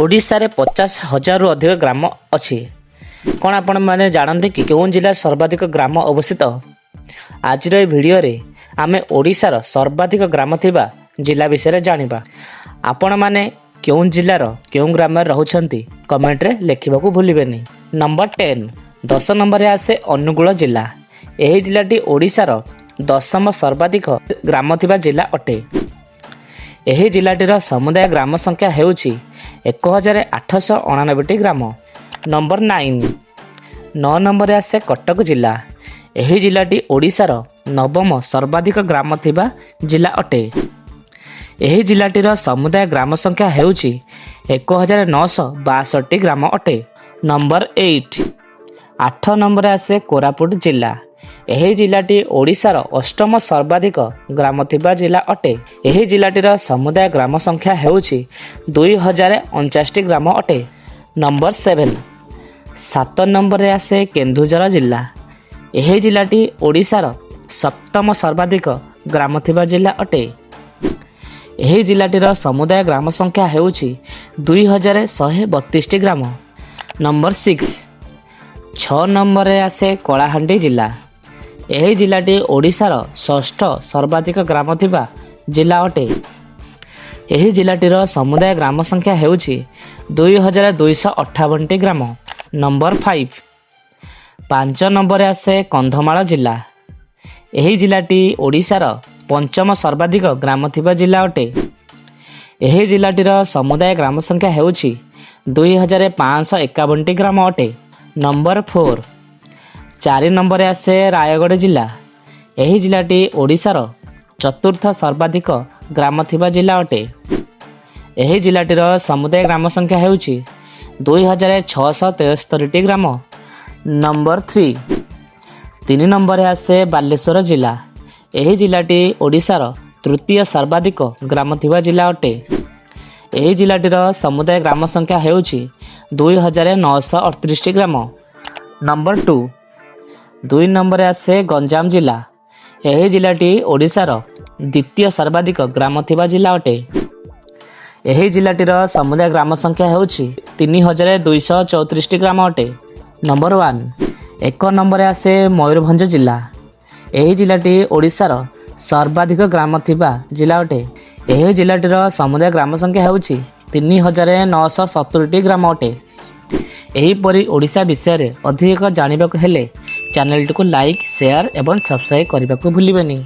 ଓଡ଼ିଶାରେ 50,000ରୁ ଅଧିକ ଗ୍ରାମ ଅଛି। କ'ଣ ଆପଣମାନେ ଜାଣନ୍ତି କି କେଉଁ ଜିଲ୍ଲାରେ ସର୍ବାଧିକ ଗ୍ରାମ ଅବସ୍ଥିତ? ଆଜିର ଏହି ଭିଡ଼ିଓରେ ଆମେ ଓଡ଼ିଶାର ସର୍ବାଧିକ ଗ୍ରାମ ଥିବା ଜିଲ୍ଲା ବିଷୟରେ ଜାଣିବା। ଆପଣମାନେ କେଉଁ ଜିଲ୍ଲାର କେଉଁ ଗ୍ରାମରେ ରହୁଛନ୍ତି କମେଣ୍ଟରେ ଲେଖିବାକୁ ଭୁଲିବେନି। ନମ୍ବର 10, 10 ନମ୍ବରରେ ଆସେ ଅନୁଗୁଳ ଜିଲ୍ଲା। ଏହି ଜିଲ୍ଲାଟି ଓଡ଼ିଶାର 10ମ ସର୍ବାଧିକ ଗ୍ରାମ ଥିବା ଜିଲ୍ଲା ଅଟେ। ଏହି ଜିଲ୍ଲାଟିର ସମୁଦାୟ ଗ୍ରାମ ସଂଖ୍ୟା ହେଉଛି 1,899ଟି ଗ୍ରାମ। ନମ୍ବର 9, 9 ନମ୍ବରରେ ଆସେ କଟକ ଜିଲ୍ଲା। ଏହି ଜିଲ୍ଲାଟି ଓଡ଼ିଶାର 9ମ ସର୍ବାଧିକ ଗ୍ରାମ ଥିବା ଜିଲ୍ଲା ଅଟେ। ଏହି ଜିଲ୍ଲାଟିର ସମୁଦାୟ ଗ୍ରାମ ସଂଖ୍ୟା ହେଉଛି 1,962ଟି ଗ୍ରାମ ଅଟେ। ନମ୍ବର 8, 8 ନମ୍ବରରେ ଆସେ କୋରାପୁଟ ଜିଲ୍ଲା। ଏହି ଜିଲ୍ଲାଟି ଓଡ଼ିଶାର 8ମ ସର୍ବାଧିକ ଗ୍ରାମ ଥିବା ଜିଲ୍ଲା ଅଟେ। ଏହି ଜିଲ୍ଲାଟିର ସମୁଦାୟ ଗ୍ରାମ ସଂଖ୍ୟା ହେଉଛି 2,049ଟି ଗ୍ରାମ ଅଟେ। ନମ୍ବର 7, 7 ନମ୍ବରରେ ଆସେ କେନ୍ଦୁଝର ଜିଲ୍ଲା। ଏହି ଜିଲ୍ଲାଟି ଓଡ଼ିଶାର 7ମ ସର୍ବାଧିକ ଗ୍ରାମ ଥିବା ଜିଲ୍ଲା ଅଟେ। ଏହି ଜିଲ୍ଲାଟିର ସମୁଦାୟ ଗ୍ରାମ ସଂଖ୍ୟା ହେଉଛି 2,132ଟି ଗ୍ରାମ। ନମ୍ବର 6, 6 ନମ୍ବରରେ ଆସେ କଳାହାଣ୍ଡି ଜିଲ୍ଲା। ଏହି ଜିଲ୍ଲାଟି ଓଡ଼ିଶାର 6ଠ ସର୍ବାଧିକ ଗ୍ରାମ ଥିବା ଜିଲ୍ଲା ଅଟେ। ଏହି ଜିଲ୍ଲାଟିର ସମୁଦାୟ ଗ୍ରାମ ସଂଖ୍ୟା ହେଉଛି 2,258ଟି ଗ୍ରାମ। ନମ୍ବର 5, 5 ନମ୍ବରରେ ଆସେ କନ୍ଧମାଳ ଜିଲ୍ଲା। ଏହି ଜିଲ୍ଲାଟି ଓଡ଼ିଶାର 5ମ ସର୍ବାଧିକ ଗ୍ରାମ ଥିବା ଜିଲ୍ଲା ଅଟେ। ଏହି ଜିଲ୍ଲାଟିର ସମୁଦାୟ ଗ୍ରାମ ସଂଖ୍ୟା ହେଉଛି 2,551ଟି ଗ୍ରାମ ଅଟେ। ନମ୍ବର 4, 4 ନମ୍ବରରେ ଆସେ ରାୟଗଡ଼ ଜିଲ୍ଲା। ଏହି ଜିଲ୍ଲାଟି ଓଡ଼ିଶାର 4ର୍ଥ ସର୍ବାଧିକ ଗ୍ରାମ ଥିବା ଜିଲ୍ଲା ଅଟେ। ଏହି ଜିଲ୍ଲାଟିର ସମୁଦାୟ ଗ୍ରାମ ସଂଖ୍ୟା ହେଉଛି 2,673ଟି ଗ୍ରାମ। ନମ୍ବର 3, 3 ନମ୍ବରରେ ଆସେ ବାଲେଶ୍ୱର ଜିଲ୍ଲା। ଏହି ଜିଲ୍ଲାଟି ଓଡ଼ିଶାର 3ୟ ସର୍ବାଧିକ ଗ୍ରାମ ଥିବା ଜିଲ୍ଲା ଅଟେ। ଏହି ଜିଲ୍ଲାଟିର ସମୁଦାୟ ଗ୍ରାମ ସଂଖ୍ୟା ହେଉଛି 2,938ଟି ଗ୍ରାମ। ନମ୍ବର 2, 2 ନମ୍ବରରେ ଆସେ ଗଞ୍ଜାମ ଜିଲ୍ଲା। ଏହି ଜିଲ୍ଲାଟି ଓଡ଼ିଶାର 2ୟ ସର୍ବାଧିକ ଗ୍ରାମ ଥିବା ଜିଲ୍ଲା ଅଟେ। ଏହି ଜିଲ୍ଲାଟିର ସମୁଦାୟ ଗ୍ରାମ ସଂଖ୍ୟା ହେଉଛି 3,234ଟି ଗ୍ରାମ ଅଟେ। ନମ୍ବର 1, 1 ନମ୍ବରରେ ଆସେ ମୟୂରଭଞ୍ଜ ଜିଲ୍ଲା। ଏହି ଜିଲ୍ଲାଟି ଓଡ଼ିଶାର ସର୍ବାଧିକ ଗ୍ରାମ ଥିବା ଜିଲ୍ଲା ଅଟେ। ଏହି ଜିଲ୍ଲାଟିର ସମୁଦାୟ ଗ୍ରାମ ସଂଖ୍ୟା ହେଉଛି 3,970ଟି ଗ୍ରାମ ଅଟେ। ଏହିପରି ଓଡ଼ିଶା ବିଷୟରେ ଅଧିକ ଜାଣିବାକୁ ହେଲେ ଚ୍ୟାନେଲଟିକୁ ଲାଇକ୍, ସେୟାର ଏବଂ ସବସ୍କ୍ରାଇବ୍ କରିବାକୁ ଭୁଲିବେନି।